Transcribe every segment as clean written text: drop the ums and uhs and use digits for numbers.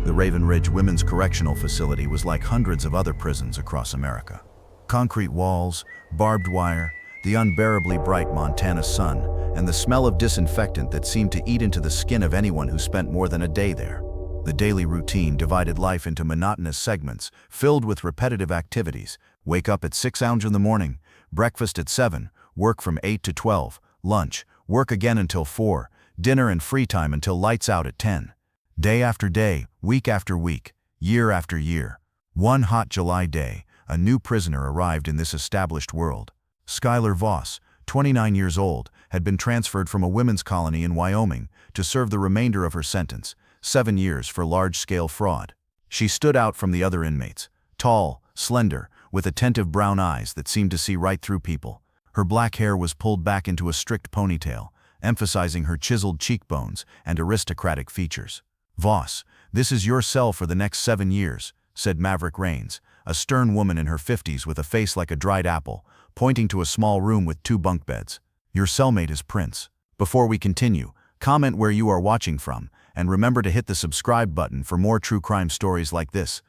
The Raven Ridge Women's Correctional Facility was like hundreds of other prisons across America. Concrete walls, barbed wire, the unbearably bright Montana sun, and the smell of disinfectant that seemed to eat into the skin of anyone who spent more than a day there. The daily routine divided life into monotonous segments filled with repetitive activities. Wake up at 6 hours in the morning, breakfast at 7, work from 8 to 12, lunch, work again until 4, dinner and free time until lights out at 10. Day after day, week after week, year after year. One hot July day, a new prisoner arrived in this established world. Skylar Voss, 29 years old, had been transferred from a women's colony in Wyoming to serve the remainder of her sentence, 7 years for large-scale fraud. She stood out from the other inmates, tall, slender, with attentive brown eyes that seemed to see right through people. Her black hair was pulled back into a strict ponytail, emphasizing her chiseled cheekbones and aristocratic features. "Voss, this is your cell for the next 7 years, said Maverick Rains, a stern woman in her 50s with a face like a dried apple, pointing to a small room with 2 bunk beds. "Your cellmate is Prince. Before we continue, comment where you are watching from, and remember to hit the subscribe button for more true crime stories like this.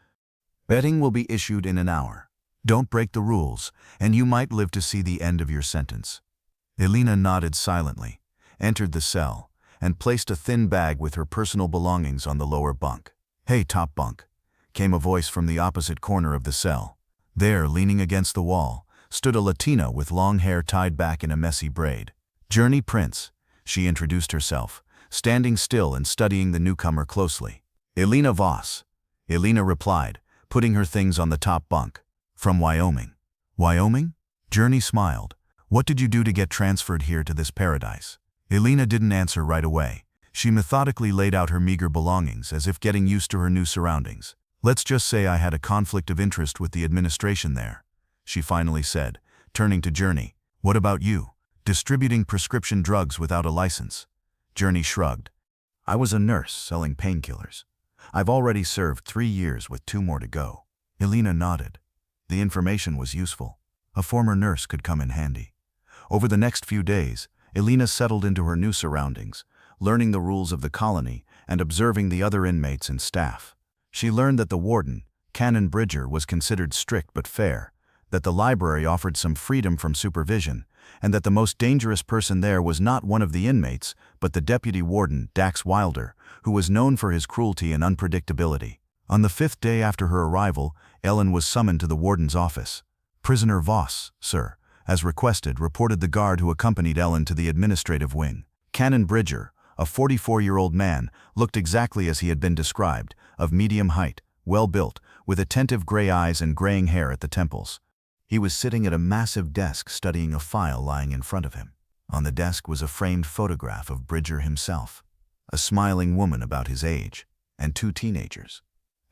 Betting will be issued in an hour. Don't break the rules, and you might live to see the end of your sentence." Elena nodded silently, entered the cell, and placed a thin bag with her personal belongings on the lower bunk. "Hey, top bunk," came a voice from the opposite corner of the cell. There, leaning against the wall, stood a Latina with long hair tied back in a messy braid. "Journey Prince," she introduced herself, standing still and studying the newcomer closely. "Elena Voss," Elena replied, putting her things on the top bunk. "From Wyoming." "Wyoming?" Journey smiled. "What did you do to get transferred here to this paradise?" Elena didn't answer right away. She methodically laid out her meager belongings as if getting used to her new surroundings. "Let's just say I had a conflict of interest with the administration there," she finally said, turning to Journey. "What about you? Distributing prescription drugs without a license?" Journey shrugged. "I was a nurse selling painkillers. I've already served 3 years with 2 more to go." Elena nodded. The information was useful. A former nurse could come in handy. Over the next few days, Elena settled into her new surroundings, learning the rules of the colony and observing the other inmates and staff. She learned that the warden, Canon Bridger, was considered strict but fair, that the library offered some freedom from supervision, and that the most dangerous person there was not one of the inmates, but the deputy warden, Dax Wilder, who was known for his cruelty and unpredictability. On the 5th day after her arrival, Ellen was summoned to the warden's office. "Prisoner Voss, sir," as requested, reported the guard who accompanied Ellen to the administrative wing. Canon Bridger, a 44-year-old man, looked exactly as he had been described, of medium height, well-built, with attentive gray eyes and graying hair at the temples. He was sitting at a massive desk studying a file lying in front of him. On the desk was a framed photograph of Bridger himself, a smiling woman about his age, and 2 teenagers.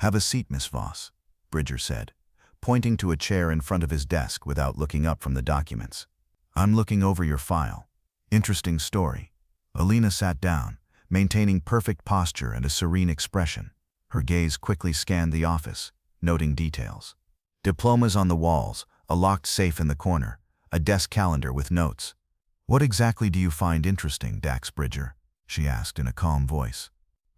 "Have a seat, Miss Voss," Bridger said, pointing to a chair in front of his desk without looking up from the documents. "I'm looking over your file. Interesting story." Elena sat down, maintaining perfect posture and a serene expression. Her gaze quickly scanned the office, noting details. Diplomas on the walls, a locked safe in the corner, a desk calendar with notes. "What exactly do you find interesting, Dax Bridger?" she asked in a calm voice.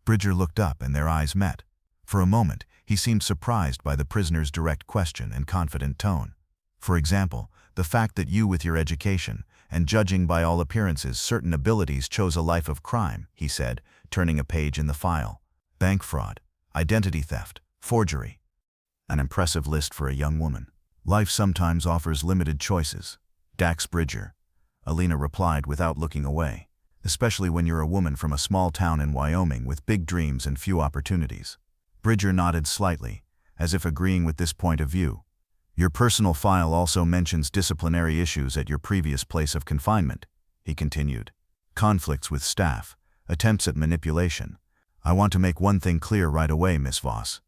Bridger looked up and their eyes met. For a moment, he seemed surprised by the prisoner's direct question and confident tone. "For example, the fact that you, with your education, and judging by all appearances certain abilities, chose a life of crime," he said, turning a page in the file. "Bank fraud, identity theft, forgery." An impressive list for a young woman. "Life sometimes offers limited choices, Dax Bridger," Elena replied without looking away, "especially when you're a woman from a small town in Wyoming with big dreams and few opportunities." Bridger nodded slightly, as if agreeing with this point of view. "Your personal file also mentions disciplinary issues at your previous place of confinement," he continued. "Conflicts with staff, attempts at manipulation. I want to make one thing clear right away, Miss Voss.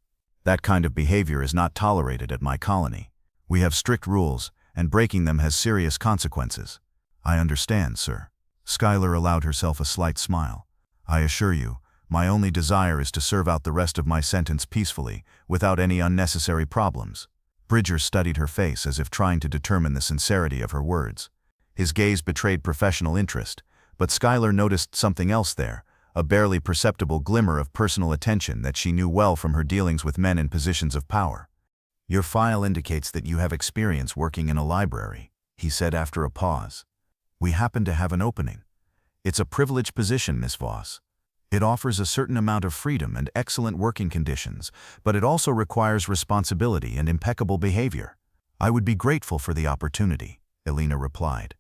That kind of behavior is not tolerated at my colony. We have strict rules, and breaking them has serious consequences." "I understand, sir." Skylar allowed herself a slight smile. "I assure you, my only desire is to serve out the rest of my sentence peacefully, without any unnecessary problems." Bridger studied her face as if trying to determine the sincerity of her words. His gaze betrayed professional interest, but Skylar noticed something else there, a barely perceptible glimmer of personal attention that she knew well from her dealings with men in positions of power. "Your file indicates that you have experience working in a library," he said after a pause. "We happen to have an opening. It's a privileged position, Miss Voss. It offers a certain amount of freedom and excellent working conditions, but it also requires responsibility and impeccable behavior." "I would be grateful for the opportunity," Elena replied.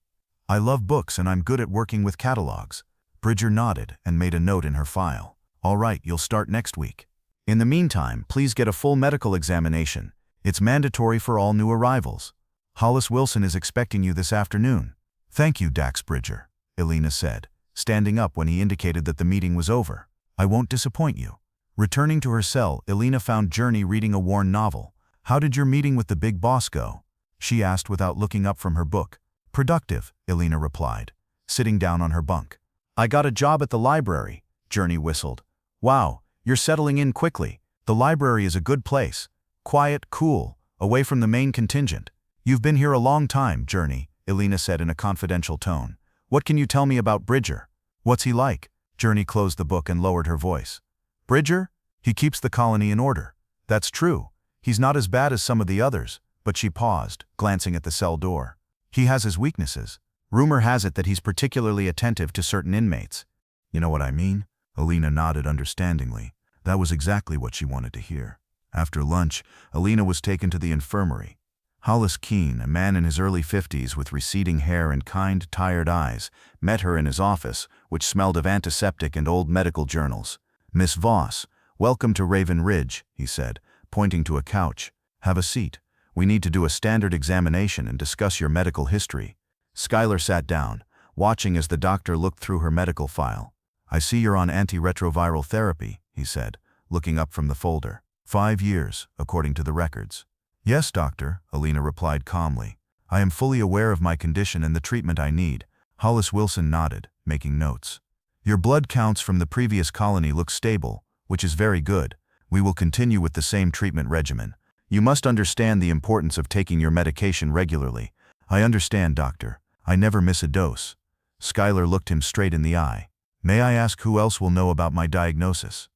"I love books and I'm good at working with catalogs." Bridger nodded and made a note in her file. "All right, you'll start next week. In the meantime, please get a full medical examination. It's mandatory for all new arrivals. Hollis Wilson is expecting you this afternoon." "Thank you, Dax Bridger," Elena said, standing up when he indicated that the meeting was over. "I won't disappoint you." Returning to her cell, Elena found Journey reading a worn novel. "How did your meeting with the big boss go?" she asked without looking up from her book. "Productive," Elena replied, sitting down on her bunk. "I got a job at the library," Journey whistled. "Wow, you're settling in quickly. The library is a good place. Quiet, cool, away from the main contingent." "You've been here a long time, Journey," Elena said in a confidential tone. "What can you tell me about Bridger? What's he like?" Journey closed the book and lowered her voice. "Bridger? He keeps the colony in order." "That's true. He's not as bad as some of the others," but she paused, glancing at the cell door. "He has his weaknesses. Rumor has it that he's particularly attentive to certain inmates." "You know what I mean?" Elena nodded understandingly. That was exactly what she wanted to hear. After lunch, Elena was taken to the infirmary. Hollis Keene, a man in his early 50s with receding hair and kind, tired eyes, met her in his office, which smelled of antiseptic and old medical journals. "Miss Voss, welcome to Raven Ridge," he said, pointing to a couch. "Have a seat. We need to do a standard examination and discuss your medical history." Schuyler sat down, watching as the doctor looked through her medical file. "I see you're on antiretroviral therapy," he said, looking up from the folder. 5 years, according to the records." "Yes, doctor," Elena replied calmly. "I am fully aware of my condition and the treatment I need." Hollis Wilson nodded, making notes. "Your blood counts from the previous colony look stable, which is very good. We will continue with the same treatment regimen. You must understand the importance of taking your medication regularly." "I understand, doctor. I never miss a dose." Schuyler looked him straight in the eye. "May I ask who else will know about my diagnosis?"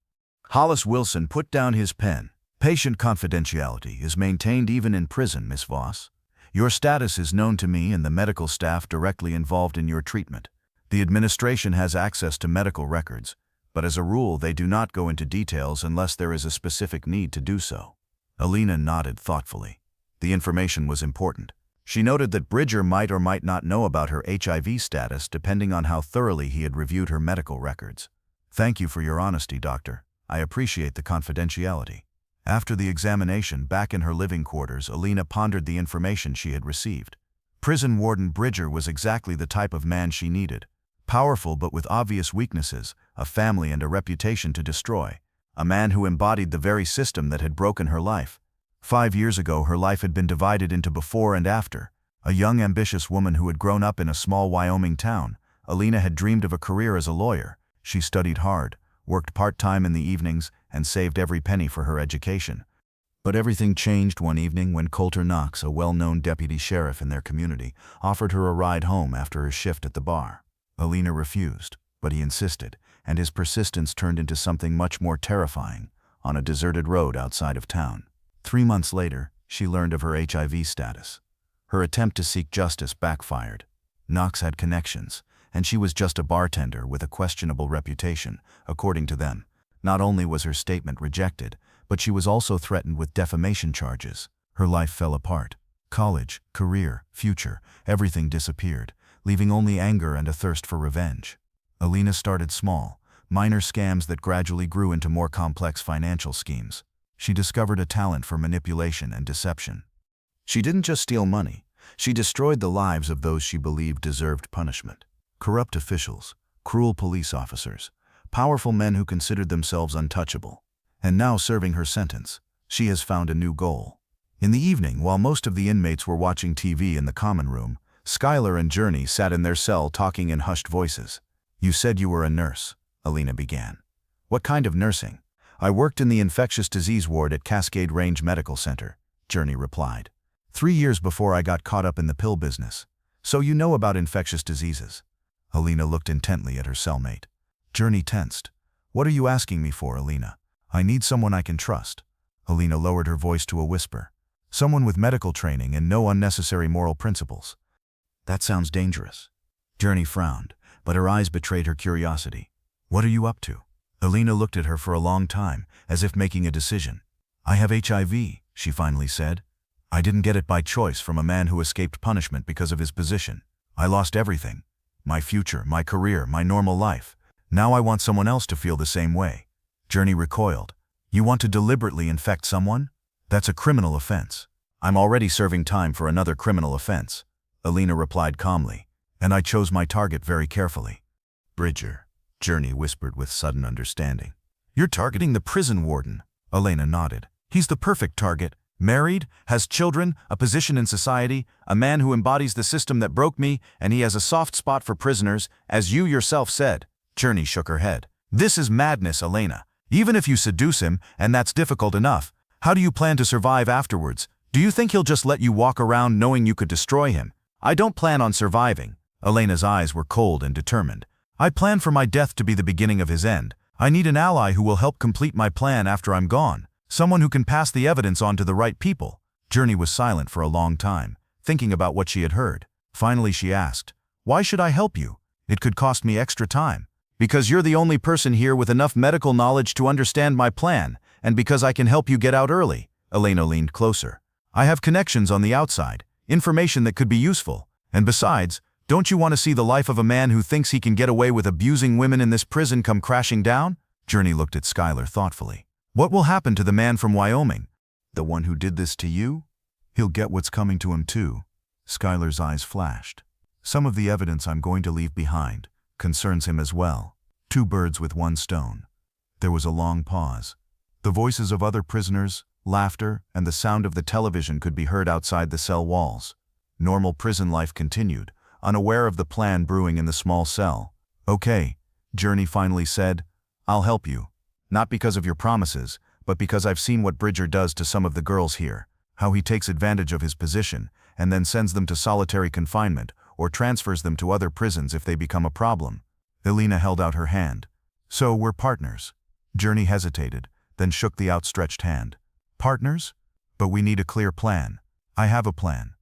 Hollis Wilson put down his pen. "Patient confidentiality is maintained even in prison, Miss Voss. Your status is known to me and the medical staff directly involved in your treatment. The administration has access to medical records, but as a rule they do not go into details unless there is a specific need to do so." Elena nodded thoughtfully. The information was important. She noted that Bridger might or might not know about her HIV status depending on how thoroughly he had reviewed her medical records. "Thank you for your honesty, doctor. I appreciate the confidentiality." After the examination, back in her living quarters, Elena pondered the information she had received. Prison Warden Bridger was exactly the type of man she needed. Powerful but with obvious weaknesses, a family and a reputation to destroy. A man who embodied the very system that had broken her life. 5 years ago, her life had been divided into before and after. A young, ambitious woman who had grown up in a small Wyoming town, Elena had dreamed of a career as a lawyer. She studied hard, worked part-time in the evenings, and saved every penny for her education. But everything changed one evening when Coulter Knox, a well-known deputy sheriff in their community, offered her a ride home after her shift at the bar. Elena refused, but he insisted, and his persistence turned into something much more terrifying, on a deserted road outside of town. 3 months later, she learned of her HIV status. Her attempt to seek justice backfired. Knox had connections, and she was just a bartender with a questionable reputation, according to them. Not only was her statement rejected, but she was also threatened with defamation charges. Her life fell apart. College, career, future, everything disappeared, leaving only anger and a thirst for revenge. Elena started small, minor scams that gradually grew into more complex financial schemes. She discovered a talent for manipulation and deception. She didn't just steal money, she destroyed the lives of those she believed deserved punishment. Corrupt officials, cruel police officers, powerful men who considered themselves untouchable. And now, serving her sentence, she has found a new goal. In the evening, while most of the inmates were watching TV in the common room, Schuyler and Journey sat in their cell talking in hushed voices. "You said you were a nurse," Elena began. "What kind of nursing?" "I worked in the infectious disease ward at Cascade Range Medical Center," Journey replied. 3 years before I got caught up in the pill business. So you know about infectious diseases." Elena looked intently at her cellmate. Journey tensed. What are you asking me for, Alina? I need someone I can trust. Alina lowered her voice to a whisper. Someone with medical training and no unnecessary moral principles. That sounds dangerous. Journey frowned, but her eyes betrayed her curiosity. What are you up to? Alina looked at her for a long time, as if making a decision. I have HIV, she finally said. I didn't get it by choice from a man who escaped punishment because of his position. I lost everything. My future, my career, my normal life. Now I want someone else to feel the same way. Journey recoiled. You want to deliberately infect someone? That's a criminal offense. I'm already serving time for another criminal offense. Alina replied calmly, and I chose my target very carefully. Bridger, Journey whispered with sudden understanding. You're targeting the prison warden. Alina nodded. He's the perfect target. Married, has children, a position in society, a man who embodies the system that broke me, and he has a soft spot for prisoners, as you yourself said. Journey shook her head. This is madness, Alina. Even if you seduce him, and that's difficult enough, how do you plan to survive afterwards? Do you think he'll just let you walk around knowing you could destroy him? I don't plan on surviving. Alina's eyes were cold and determined. I plan for my death to be the beginning of his end. I need an ally who will help complete my plan after I'm gone. Someone who can pass the evidence on to the right people. Journey was silent for a long time, thinking about what she had heard. Finally she asked, why should I help you? It could cost me extra time. Because you're the only person here with enough medical knowledge to understand my plan, and because I can help you get out early. Alina leaned closer. I have connections on the outside, information that could be useful. And besides, don't you want to see the life of a man who thinks he can get away with abusing women in this prison come crashing down? Journey looked at Skylar thoughtfully. What will happen to the man from Wyoming? The one who did this to you? He'll get what's coming to him too. Skylar's eyes flashed. Some of the evidence I'm going to leave behind concerns him as well. Two birds with one stone. There was a long pause. The voices of other prisoners, laughter, and the sound of the television could be heard outside the cell walls. Normal prison life continued, unaware of the plan brewing in the small cell. Okay, Journey finally said, I'll help you. Not because of your promises, but because I've seen what Bridger does to some of the girls here, how he takes advantage of his position, and then sends them to solitary confinement, or transfers them to other prisons if they become a problem. Alina held out her hand. So we're partners. Journey hesitated, then shook the outstretched hand. Partners? But we need a clear plan. I have a plan.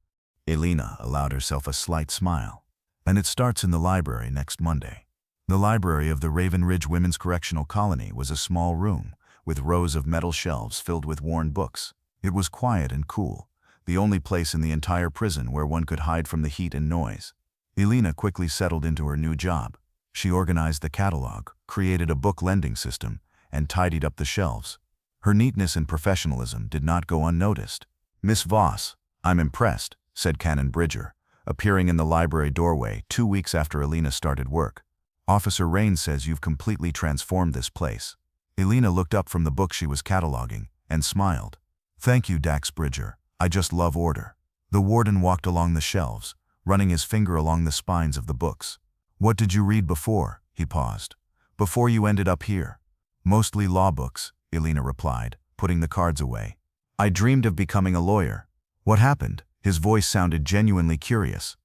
Alina allowed herself a slight smile. And it starts in the library next Monday. The library of the Raven Ridge Women's Correctional Colony was a small room, with rows of metal shelves filled with worn books. It was quiet and cool, the only place in the entire prison where one could hide from the heat and noise. Alina quickly settled into her new job. She organized the catalog, created a book lending system, and tidied up the shelves. Her neatness and professionalism did not go unnoticed. Miss Voss, I'm impressed, said Canon Bridger, appearing in the library doorway 2 weeks after Alina started work. Officer Rain says you've completely transformed this place. Alina looked up from the book she was cataloging and smiled. Thank you, Dax Bridger. I just love order. The warden walked along the shelves, running his finger along the spines of the books. What did you read before? He paused. Before you ended up here. Mostly law books, Alina replied, putting the cards away. I dreamed of becoming a lawyer. What happened? His voice sounded genuinely curious.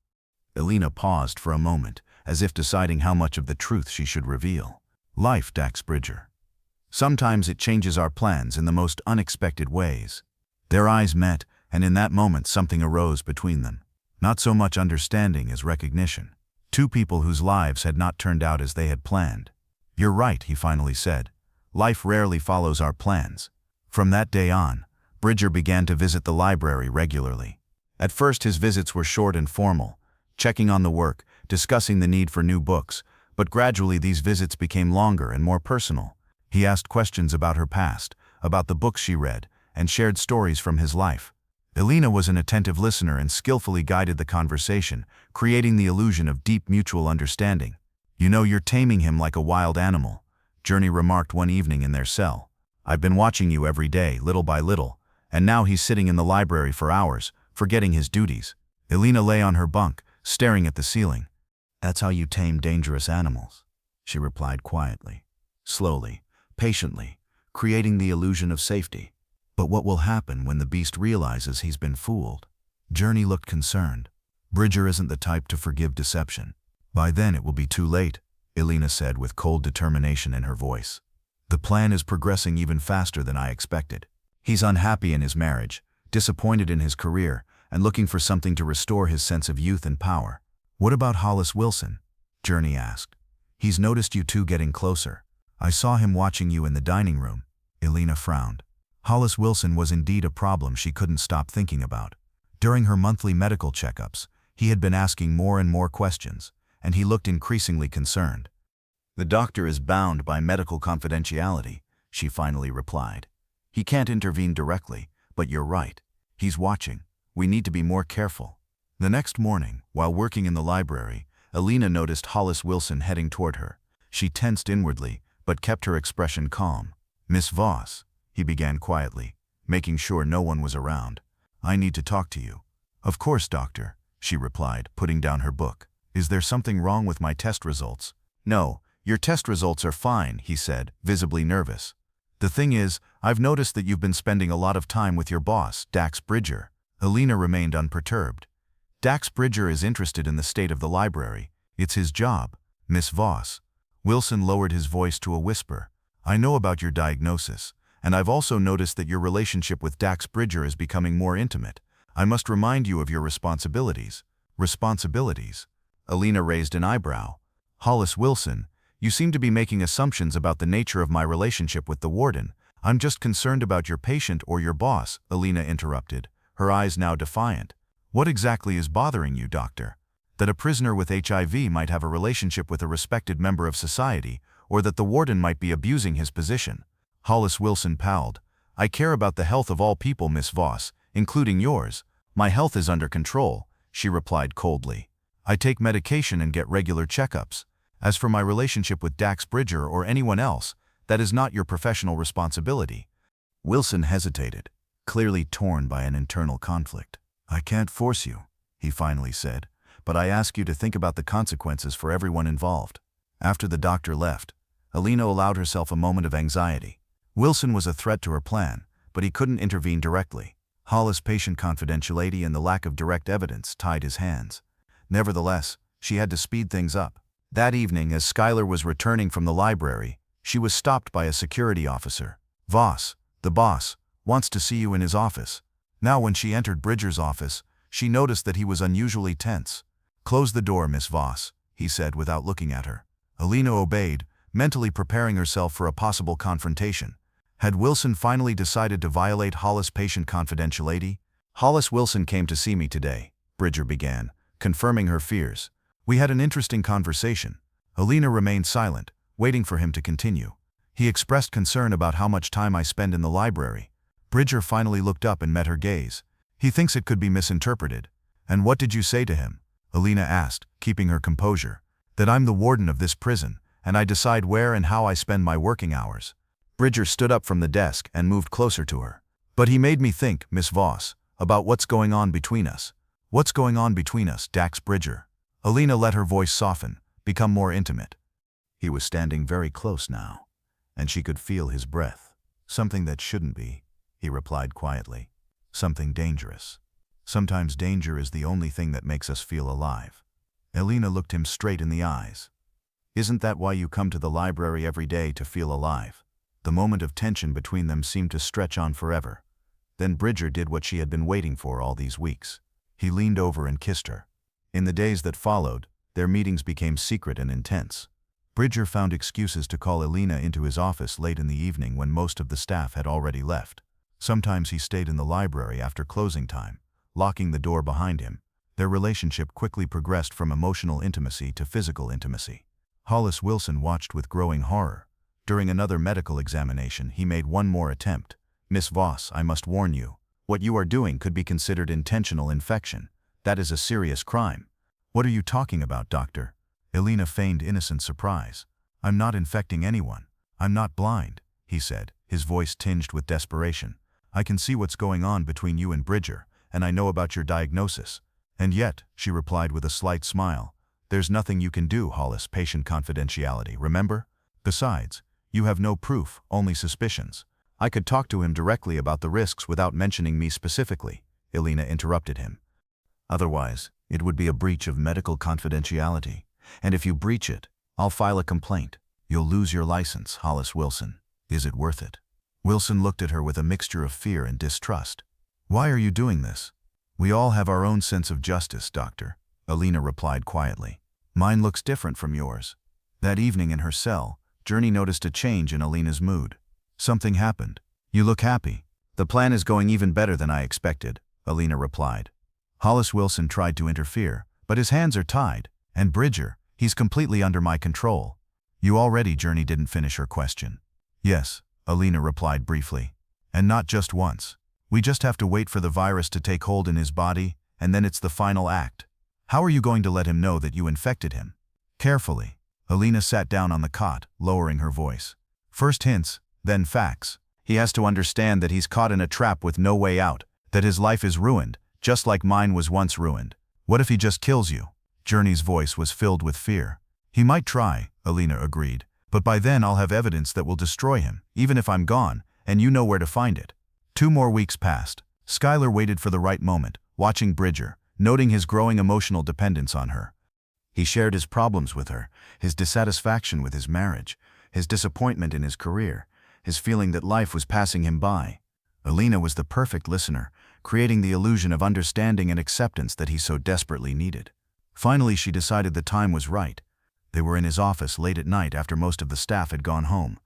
Alina paused for a moment, as if deciding how much of the truth she should reveal. Life, Dax Bridger. Sometimes it changes our plans in the most unexpected ways. Their eyes met, and in that moment something arose between them. Not so much understanding as recognition. Two people whose lives had not turned out as they had planned. You're right, he finally said. Life rarely follows our plans. From that day on, Bridger began to visit the library regularly. At first his visits were short and formal, checking on the work, discussing the need for new books, but gradually these visits became longer and more personal. He asked questions about her past, about the books she read, and shared stories from his life. Alina was an attentive listener and skillfully guided the conversation, creating the illusion of deep mutual understanding. You know, you're taming him like a wild animal, Journey remarked one evening in their cell. I've been watching you every day, little by little, and now he's sitting in the library for hours, forgetting his duties. Alina lay on her bunk, staring at the ceiling. That's how you tame dangerous animals, she replied quietly, slowly, patiently, creating the illusion of safety. But what will happen when the beast realizes he's been fooled? Journey looked concerned. Bridger isn't the type to forgive deception. By then it will be too late. Elena said with cold determination in her voice. The plan is progressing even faster than I expected. He's unhappy in his marriage, disappointed in his career, and looking for something to restore his sense of youth and power. What about Hollis Wilson? Journey asked. He's noticed you two getting closer. I saw him watching you in the dining room. Elena frowned. Hollis Wilson was indeed a problem she couldn't stop thinking about. During her monthly medical checkups, he had been asking more and more questions, and he looked increasingly concerned. The doctor is bound by medical confidentiality, she finally replied. He can't intervene directly, but you're right. He's watching. We need to be more careful. The next morning, while working in the library, Elena noticed Hollis Wilson heading toward her. She tensed inwardly, but kept her expression calm. Miss Voss, he began quietly, making sure no one was around. I need to talk to you. Of course, doctor, she replied, putting down her book. Is there something wrong with my test results? No, your test results are fine, he said, visibly nervous. The thing is, I've noticed that you've been spending a lot of time with your boss, Dax Bridger. Elena remained unperturbed. Dax Bridger is interested in the state of the library. It's his job, Miss Voss. Wilson lowered his voice to a whisper. I know about your diagnosis, and I've also noticed that your relationship with Dax Bridger is becoming more intimate. I must remind you of your responsibilities. Responsibilities? Elena raised an eyebrow. Hollis Wilson, you seem to be making assumptions about the nature of my relationship with the warden. I'm just concerned about your patient or your boss, Elena interrupted, her eyes now defiant. What exactly is bothering you, doctor? That a prisoner with HIV might have a relationship with a respected member of society, or that the warden might be abusing his position? Hollis Wilson palled. I care about the health of all people, Miss Voss, including yours. My health is under control, she replied coldly. I take medication and get regular checkups. As for my relationship with Dax Bridger or anyone else, that is not your professional responsibility. Wilson hesitated, clearly torn by an internal conflict. I can't force you, he finally said, but I ask you to think about the consequences for everyone involved. After the doctor left, Elena allowed herself a moment of anxiety. Wilson was a threat to her plan, but he couldn't intervene directly. Hollis' patient confidentiality and the lack of direct evidence tied his hands. Nevertheless, she had to speed things up. That evening, as Schuyler was returning from the library, she was stopped by a security officer. Voss, the boss, wants to see you in his office. Now when she entered Bridger's office, she noticed that he was unusually tense. Close the door, Miss Voss, he said without looking at her. Elena obeyed, mentally preparing herself for a possible confrontation. Had Wilson finally decided to violate Hollis' patient confidentiality? Hollis Wilson came to see me today, Bridger began, confirming her fears. We had an interesting conversation. Elena remained silent, waiting for him to continue. He expressed concern about how much time I spend in the library. Bridger finally looked up and met her gaze. He thinks it could be misinterpreted. And what did you say to him? Elena asked, keeping her composure. That I'm the warden of this prison, and I decide where and how I spend my working hours. Bridger stood up from the desk and moved closer to her. But he made me think, Miss Voss, about what's going on between us. What's going on between us, Dax Bridger? Elena let her voice soften, become more intimate. He was standing very close now, and she could feel his breath. Something that shouldn't be, he replied quietly. Something dangerous. Sometimes danger is the only thing that makes us feel alive. Elena looked him straight in the eyes. Isn't that why you come to the library every day, to feel alive? The moment of tension between them seemed to stretch on forever. Then Bridger did what she had been waiting for all these weeks. He leaned over and kissed her. In the days that followed, their meetings became secret and intense. Bridger found excuses to call Elena into his office late in the evening when most of the staff had already left. Sometimes he stayed in the library after closing time, locking the door behind him. Their relationship quickly progressed from emotional intimacy to physical intimacy. Hollis Wilson watched with growing horror. During another medical examination, he made one more attempt. Miss Voss, I must warn you. What you are doing could be considered intentional infection. That is a serious crime. What are you talking about, doctor? Elena feigned innocent surprise. I'm not infecting anyone. I'm not blind, he said, his voice tinged with desperation. I can see what's going on between you and Bridger, and I know about your diagnosis. And yet, she replied with a slight smile, there's nothing you can do, Hollis, patient confidentiality, remember? Besides, you have no proof, only suspicions. I could talk to him directly about the risks without mentioning me specifically, Elena interrupted him. Otherwise, it would be a breach of medical confidentiality, and if you breach it, I'll file a complaint. You'll lose your license, Hollis Wilson. Is it worth it? Wilson looked at her with a mixture of fear and distrust. Why are you doing this? We all have our own sense of justice, Doctor, Alina replied quietly. Mine looks different from yours. That evening in her cell, Journey noticed a change in Alina's mood. Something happened. You look happy. The plan is going even better than I expected, Alina replied. Hollis Wilson tried to interfere, but his hands are tied. And Bridger, he's completely under my control. You already, Journey didn't finish her question. Yes, Alina replied briefly. And not just once. We just have to wait for the virus to take hold in his body, and then it's the final act. How are you going to let him know that you infected him? Carefully. Alina sat down on the cot, lowering her voice. First hints, then facts. He has to understand that he's caught in a trap with no way out, that his life is ruined, just like mine was once ruined. What if he just kills you? Journey's voice was filled with fear. He might try, Alina agreed, but by then I'll have evidence that will destroy him, even if I'm gone, and you know where to find it. 2 more weeks passed. Skylar waited for the right moment, watching Bridger, noting his growing emotional dependence on her. He shared his problems with her, his dissatisfaction with his marriage, his disappointment in his career, his feeling that life was passing him by. Alina was the perfect listener, creating the illusion of understanding and acceptance that he so desperately needed. Finally, she decided the time was right. They were in his office late at night after most of the staff had gone home.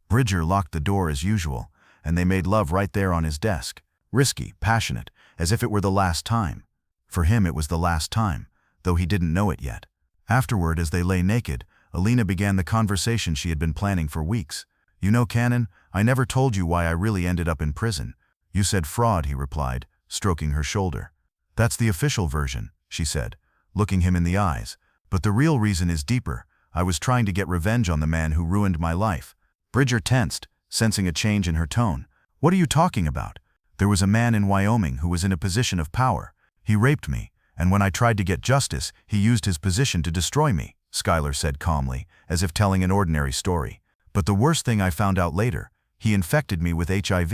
Bridger locked the door as usual, and they made love right there on his desk. Risky, passionate, as if it were the last time. For him it was the last time, though he didn't know it yet. Afterward, as they lay naked, Alina began the conversation she had been planning for weeks. You know, Cannon, I never told you why I really ended up in prison. You said fraud, he replied, stroking her shoulder. That's the official version, she said, looking him in the eyes. But the real reason is deeper. I was trying to get revenge on the man who ruined my life. Bridger tensed, sensing a change in her tone. What are you talking about? There was a man in Wyoming who was in a position of power. He raped me, and when I tried to get justice, he used his position to destroy me, Skylar said calmly, as if telling an ordinary story. But the worst thing I found out later, he infected me with HIV.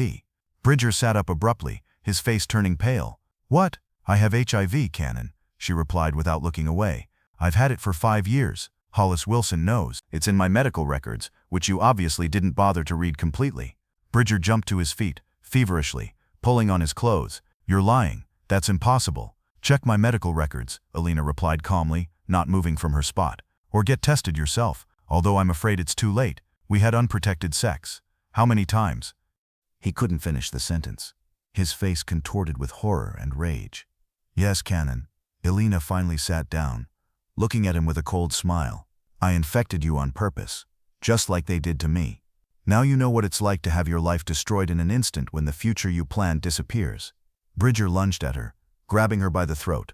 Bridger sat up abruptly, his face turning pale. What? I have HIV, Cannon, she replied without looking away. I've had it for 5 years. Hollis Wilson knows. It's in my medical records, which you obviously didn't bother to read completely. Bridger jumped to his feet, feverishly, pulling on his clothes. You're lying. That's impossible. Check my medical records, Alina replied calmly, not moving from her spot. Or get tested yourself, although I'm afraid it's too late. We had unprotected sex. How many times? He couldn't finish the sentence. His face contorted with horror and rage. Yes, Cannon. Alina finally sat down, looking at him with a cold smile. I infected you on purpose, just like they did to me. Now you know what it's like to have your life destroyed in an instant when the future you planned disappears. Bridger lunged at her, grabbing her by the throat.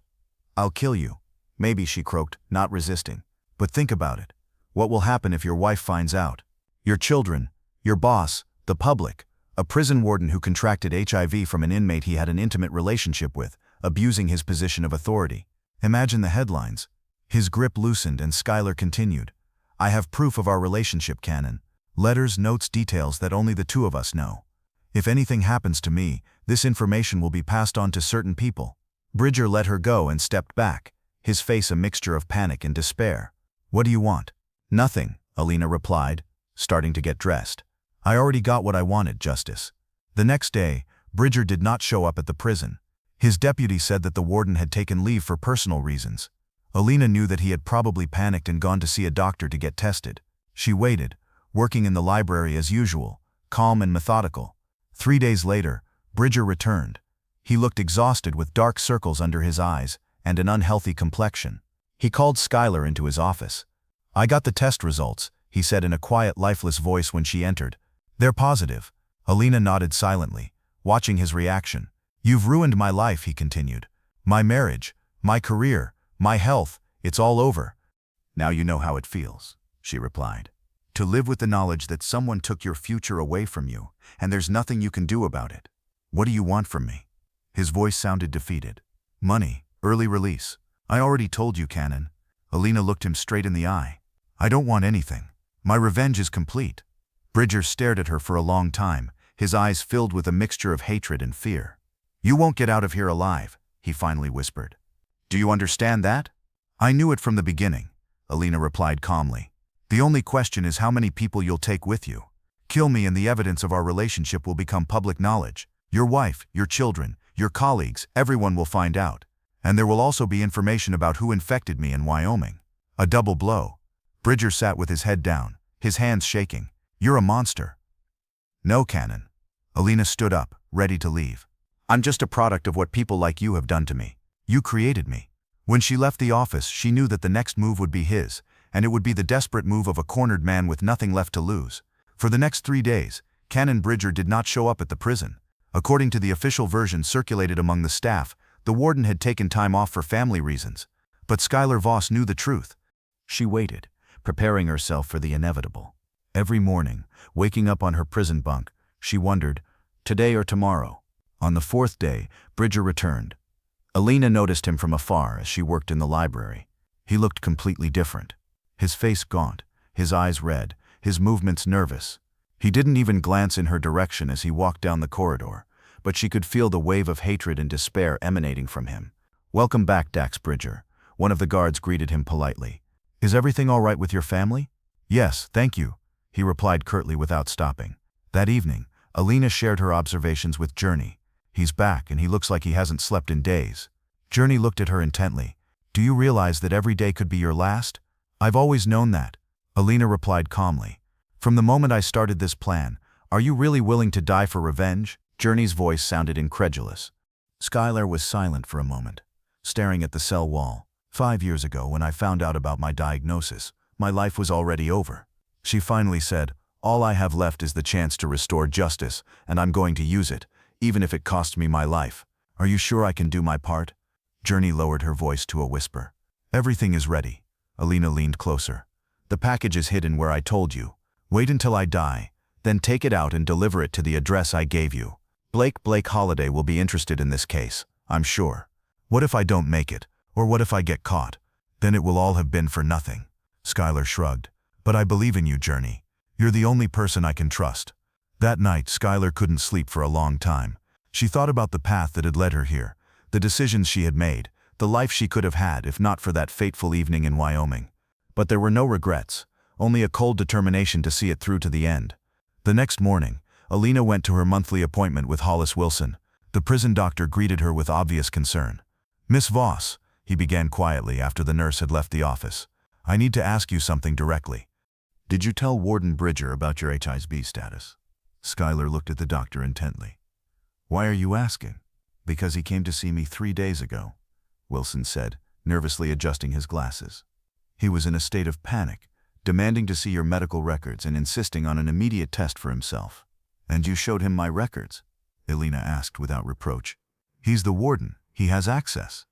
I'll kill you. Maybe, she croaked, not resisting. But think about it. What will happen if your wife finds out? Your children, your boss, the public, a prison warden who contracted HIV from an inmate he had an intimate relationship with, abusing his position of authority. Imagine the headlines. His grip loosened and Skylar continued. I have proof of our relationship, Cannon. Letters, notes, details that only the two of us know. If anything happens to me, this information will be passed on to certain people. Bridger let her go and stepped back, his face a mixture of panic and despair. What do you want? Nothing, Alina replied, starting to get dressed. I already got what I wanted, Justice. The next day, Bridger did not show up at the prison. His deputy said that the warden had taken leave for personal reasons. Alina knew that he had probably panicked and gone to see a doctor to get tested. She waited, working in the library as usual, calm and methodical. 3 days later, Bridger returned. He looked exhausted with dark circles under his eyes and an unhealthy complexion. He called Skylar into his office. I got the test results, he said in a quiet, lifeless voice when she entered. They're positive. Alina nodded silently, watching his reaction. You've ruined my life, he continued. My marriage, my career, my health, it's all over. Now you know how it feels, she replied. To live with the knowledge that someone took your future away from you, and there's nothing you can do about it. What do you want from me? His voice sounded defeated. Money, early release. I already told you, Cannon. Alina looked him straight in the eye. I don't want anything. My revenge is complete. Bridger stared at her for a long time, his eyes filled with a mixture of hatred and fear. You won't get out of here alive, he finally whispered. Do you understand that? I knew it from the beginning, Alina replied calmly. The only question is how many people you'll take with you. Kill me and the evidence of our relationship will become public knowledge. Your wife, your children, your colleagues, everyone will find out. And there will also be information about who infected me in Wyoming. A double blow. Bridger sat with his head down, his hands shaking. You're a monster. No, Cannon. Alina stood up, ready to leave. I'm just a product of what people like you have done to me. You created me. When she left the office, she knew that the next move would be his, and it would be the desperate move of a cornered man with nothing left to lose. For the next 3 days, Cannon Bridger did not show up at the prison. According to the official version circulated among the staff, the warden had taken time off for family reasons. But Skylar Voss knew the truth. She waited, preparing herself for the inevitable. Every morning, waking up on her prison bunk, she wondered, today or tomorrow. On the 4th day, Bridger returned. Alina noticed him from afar as she worked in the library. He looked completely different. His face gaunt, his eyes red, his movements nervous. He didn't even glance in her direction as he walked down the corridor, but she could feel the wave of hatred and despair emanating from him. Welcome back, Dax Bridger. One of the guards greeted him politely. Is everything all right with your family? Yes, thank you, he replied curtly without stopping. That evening, Alina shared her observations with Journey. He's back and he looks like he hasn't slept in days. Journey looked at her intently. Do you realize that every day could be your last? I've always known that. Alina replied calmly. From the moment I started this plan, are you really willing to die for revenge? Journey's voice sounded incredulous. Skylar was silent for a moment, staring at the cell wall. 5 years ago, when I found out about my diagnosis, my life was already over. She finally said, all I have left is the chance to restore justice, and I'm going to use it, even if it costs me my life. Are you sure I can do my part? Journey lowered her voice to a whisper. Everything is ready. Alina leaned closer. The package is hidden where I told you. Wait until I die, then take it out and deliver it to the address I gave you. Blake Holiday will be interested in this case, I'm sure. What if I don't make it, or what if I get caught? Then it will all have been for nothing. Skylar shrugged. But I believe in you, Journey. You're the only person I can trust. That night, Skylar couldn't sleep for a long time. She thought about the path that had led her here, the decisions she had made, the life she could have had if not for that fateful evening in Wyoming. But there were no regrets, only a cold determination to see it through to the end. The next morning, Alina went to her monthly appointment with Hollis Wilson. The prison doctor greeted her with obvious concern. Miss Voss, he began quietly after the nurse had left the office, I need to ask you something directly. Did you tell Warden Bridger about your HIV status? Skylar looked at the doctor intently. Why are you asking? Because he came to see me 3 days ago, Wilson said, nervously adjusting his glasses. He was in a state of panic, demanding to see your medical records and insisting on an immediate test for himself. And you showed him my records? Alina asked without reproach. He's the warden. He has access.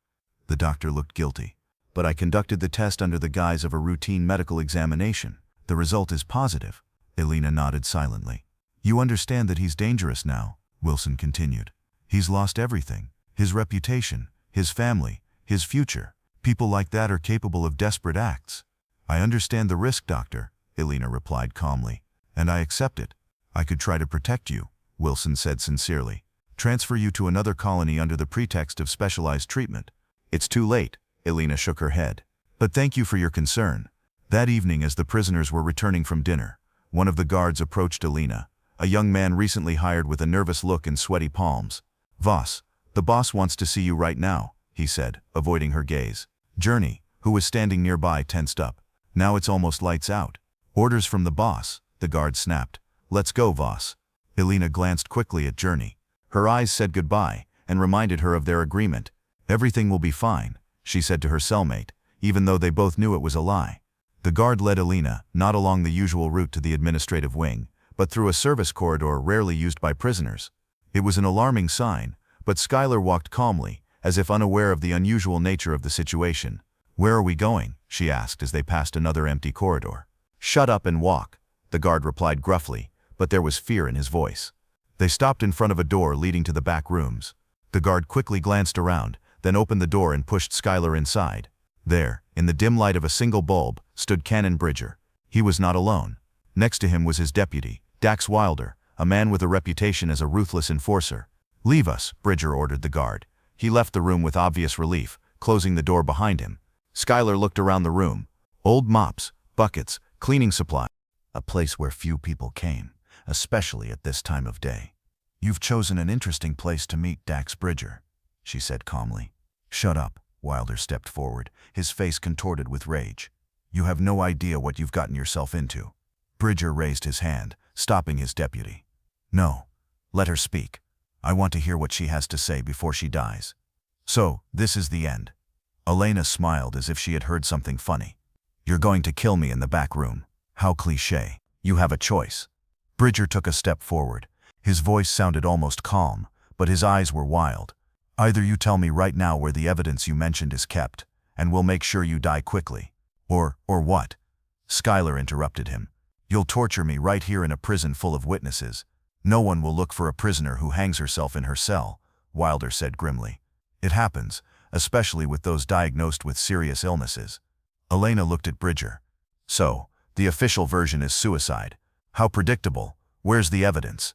The doctor looked guilty. But I conducted the test under the guise of a routine medical examination. The result is positive. Alina nodded silently. You understand that he's dangerous now, Wilson continued. He's lost everything. His reputation, his family, his future. People like that are capable of desperate acts. I understand the risk, doctor, Alina replied calmly. And I accept it. I could try to protect you, Wilson said sincerely. Transfer you to another colony under the pretext of specialized treatment. It's too late, Alina shook her head. But thank you for your concern. That evening, as the prisoners were returning from dinner, one of the guards approached Alina, a young man recently hired with a nervous look and sweaty palms. Voss, the boss wants to see you right now, he said, avoiding her gaze. Journey, who was standing nearby, tensed up. Now it's almost lights out. Orders from the boss, the guard snapped. Let's go, Voss. Alina glanced quickly at Journey. Her eyes said goodbye and reminded her of their agreement. Everything will be fine, she said to her cellmate, even though they both knew it was a lie. The guard led Alina, not along the usual route to the administrative wing, but through a service corridor rarely used by prisoners. It was an alarming sign, but Skylar walked calmly, as if unaware of the unusual nature of the situation. Where are we going? She asked as they passed another empty corridor. Shut up and walk, the guard replied gruffly, but there was fear in his voice. They stopped in front of a door leading to the back rooms. The guard quickly glanced around, then opened the door and pushed Skylar inside. There, in the dim light of a single bulb, stood Cannon Bridger. He was not alone. Next to him was his deputy, Dax Wilder, a man with a reputation as a ruthless enforcer. Leave us, Bridger ordered the guard. He left the room with obvious relief, closing the door behind him. Skylar looked around the room. Old mops, buckets, Cleaning supply. A place where few people came, especially at this time of day. You've chosen an interesting place to meet Dax Bridger, she said calmly. Shut up, Wilder stepped forward, his face contorted with rage. You have no idea what you've gotten yourself into. Bridger raised his hand, stopping his deputy. No, let her speak. I want to hear what she has to say before she dies. So, this is the end. Elena smiled as if she had heard something funny. You're going to kill me in the back room. How cliché. You have a choice. Bridger took a step forward. His voice sounded almost calm, but his eyes were wild. Either you tell me right now where the evidence you mentioned is kept, and we'll make sure you die quickly. Or what? Skylar interrupted him. You'll torture me right here in a prison full of witnesses. No one will look for a prisoner who hangs herself in her cell, Wilder said grimly. It happens, especially with those diagnosed with serious illnesses. Elena looked at Bridger. So, the official version is suicide. How predictable. Where's the evidence?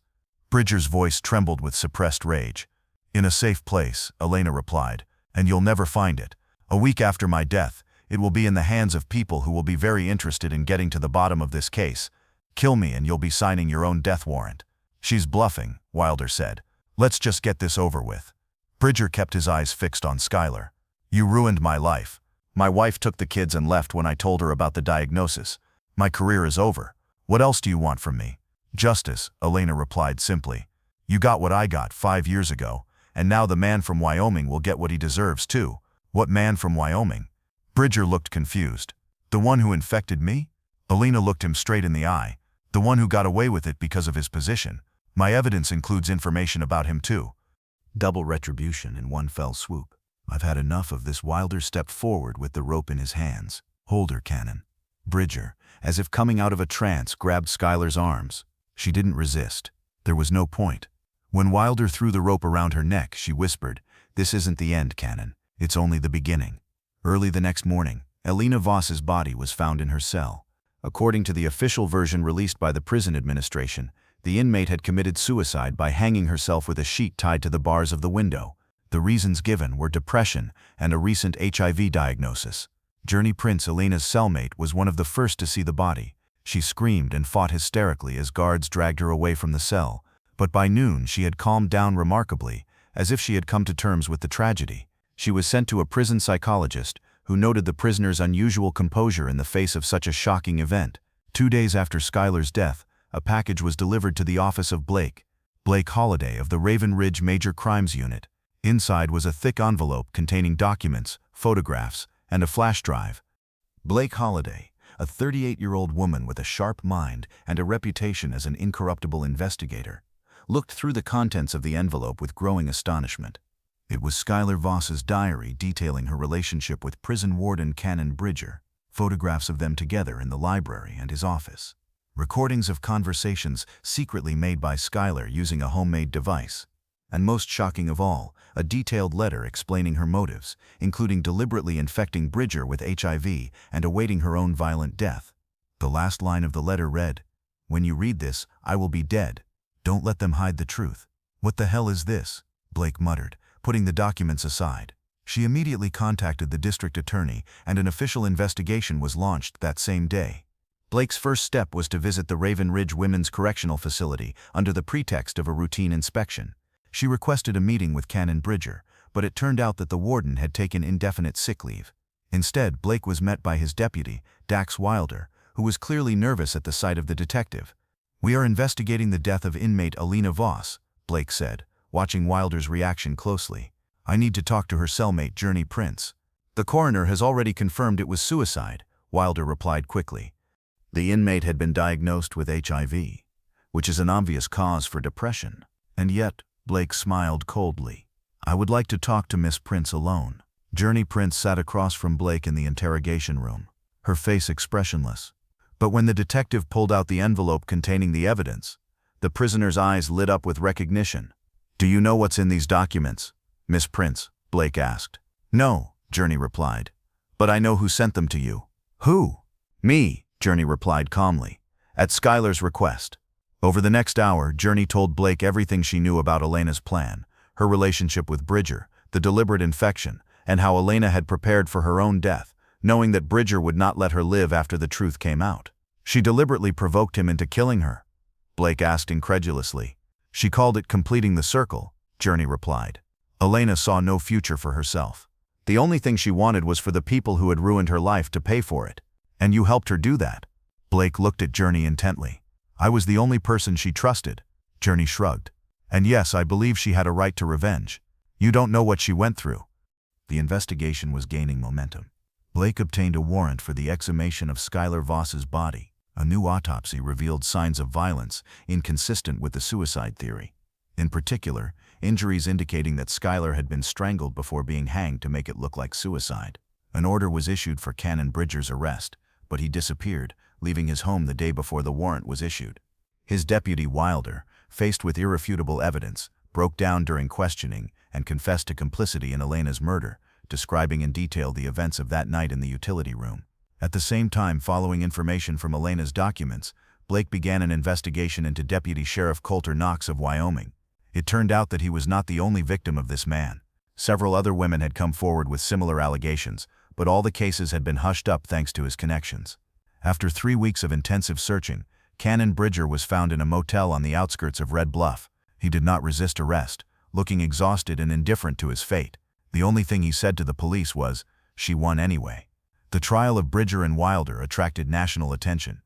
Bridger's voice trembled with suppressed rage. In a safe place, Elena replied, and you'll never find it. A week after my death, it will be in the hands of people who will be very interested in getting to the bottom of this case. Kill me and you'll be signing your own death warrant. She's bluffing, Wilder said. Let's just get this over with. Bridger kept his eyes fixed on Skylar. You ruined my life. My wife took the kids and left when I told her about the diagnosis. My career is over. What else do you want from me? Justice, Elena replied simply. You got what I got 5 years ago, and now the man from Wyoming will get what he deserves too. What man from Wyoming? Bridger looked confused. The one who infected me? Elena looked him straight in the eye. The one who got away with it because of his position. My evidence includes information about him too. Double retribution in one fell swoop. I've had enough of this. Wilder stepped forward with the rope in his hands. Hold her, Cannon. Bridger, as if coming out of a trance, grabbed Skylar's arms. She didn't resist. There was no point. When Wilder threw the rope around her neck, she whispered, This isn't the end, Cannon. It's only the beginning. Early the next morning, Elena Voss's body was found in her cell. According to the official version released by the prison administration, the inmate had committed suicide by hanging herself with a sheet tied to the bars of the window. The reasons given were depression and a recent HIV diagnosis. Journey Prince, Elena's cellmate, was one of the first to see the body. She screamed and fought hysterically as guards dragged her away from the cell, but by noon she had calmed down remarkably, as if she had come to terms with the tragedy. She was sent to a prison psychologist, who noted the prisoner's unusual composure in the face of such a shocking event. 2 days after Skylar's death, a package was delivered to the office of Blake Holiday of the Raven Ridge Major Crimes Unit. Inside was a thick envelope containing documents, photographs, and a flash drive. Blake Holiday, a 38-year-old woman with a sharp mind and a reputation as an incorruptible investigator, looked through the contents of the envelope with growing astonishment. It was Skylar Voss's diary detailing her relationship with prison warden Cannon Bridger, photographs of them together in the library and his office, recordings of conversations secretly made by Skylar using a homemade device, and most shocking of all, a detailed letter explaining her motives, including deliberately infecting Bridger with HIV and awaiting her own violent death. The last line of the letter read, When you read this, I will be dead. Don't let them hide the truth. What the hell is this? Blake muttered, putting the documents aside. She immediately contacted the district attorney, and an official investigation was launched that same day. Blake's first step was to visit the Raven Ridge Women's Correctional Facility under the pretext of a routine inspection. She requested a meeting with Cannon Bridger, but it turned out that the warden had taken indefinite sick leave. Instead, Blake was met by his deputy, Dax Wilder, who was clearly nervous at the sight of the detective. We are investigating the death of inmate Elena Voss, Blake said, watching Wilder's reaction closely. I need to talk to her cellmate Journey Prince. The coroner has already confirmed it was suicide, Wilder replied quickly. The inmate had been diagnosed with HIV, which is an obvious cause for depression. And yet, Blake smiled coldly. I would like to talk to Miss Prince alone. Journey Prince sat across from Blake in the interrogation room, her face expressionless. But when the detective pulled out the envelope containing the evidence, the prisoner's eyes lit up with recognition. Do you know what's in these documents, Miss Prince? Blake asked. No, Journey replied. But I know who sent them to you. Who? Me, Journey replied calmly, at Skylar's request. Over the next hour, Journey told Blake everything she knew about Elena's plan, her relationship with Bridger, the deliberate infection, and how Elena had prepared for her own death, knowing that Bridger would not let her live after the truth came out. She deliberately provoked him into killing her, Blake asked incredulously. She called it completing the circle, Journey replied. Elena saw no future for herself. The only thing she wanted was for the people who had ruined her life to pay for it. And you helped her do that. Blake looked at Journey intently. I was the only person she trusted. Journey shrugged. And yes, I believe she had a right to revenge. You don't know what she went through. The investigation was gaining momentum. Blake obtained a warrant for the exhumation of Skylar Voss's body. A new autopsy revealed signs of violence inconsistent with the suicide theory. In particular, injuries indicating that Skylar had been strangled before being hanged to make it look like suicide. An order was issued for Canon Bridger's arrest, but he disappeared, leaving his home the day before the warrant was issued. His deputy Wilder, faced with irrefutable evidence, broke down during questioning and confessed to complicity in Elena's murder, describing in detail the events of that night in the utility room. At the same time, following information from Elena's documents, Blake began an investigation into Deputy Sheriff Coulter Knox of Wyoming. It turned out that he was not the only victim of this man. Several other women had come forward with similar allegations, but all the cases had been hushed up thanks to his connections. After 3 weeks of intensive searching, Canon Bridger was found in a motel on the outskirts of Red Bluff. He did not resist arrest, looking exhausted and indifferent to his fate. The only thing he said to the police was, "She won anyway." The trial of Bridger and Wilder attracted national attention.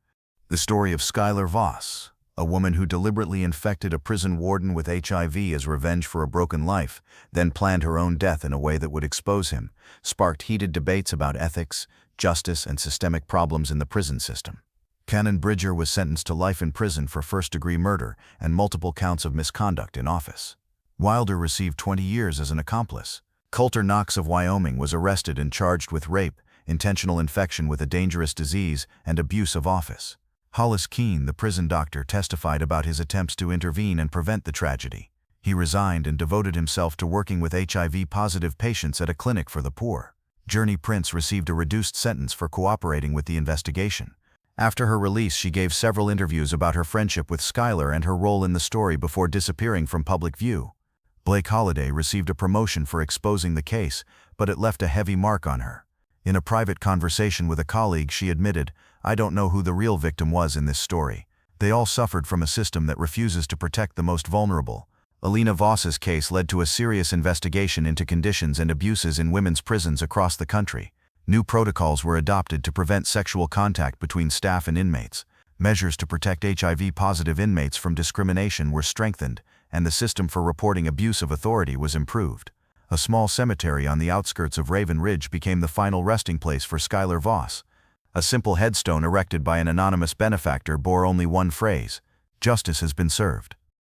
The story of Skylar Voss, a woman who deliberately infected a prison warden with HIV as revenge for a broken life, then planned her own death in a way that would expose him, sparked heated debates about ethics, justice, and systemic problems in the prison system. Canon Bridger was sentenced to life in prison for first-degree murder and multiple counts of misconduct in office. Wilder received 20 years as an accomplice. Coulter Knox of Wyoming was arrested and charged with rape, intentional infection with a dangerous disease, and abuse of office. Hollis Keene, the prison doctor, testified about his attempts to intervene and prevent the tragedy. He resigned and devoted himself to working with HIV-positive patients at a clinic for the poor. Journey Prince received a reduced sentence for cooperating with the investigation. After her release, she gave several interviews about her friendship with Skylar and her role in the story before disappearing from public view. Blake Holliday received a promotion for exposing the case, but it left a heavy mark on her. In a private conversation with a colleague, she admitted, "I don't know who the real victim was in this story. They all suffered from a system that refuses to protect the most vulnerable." Elena Voss's case led to a serious investigation into conditions and abuses in women's prisons across the country. New protocols were adopted to prevent sexual contact between staff and inmates. Measures to protect HIV-positive inmates from discrimination were strengthened, and the system for reporting abuse of authority was improved. A small cemetery on the outskirts of Raven Ridge became the final resting place for Skylar Voss. A simple headstone erected by an anonymous benefactor bore only one phrase: "Justice has been served."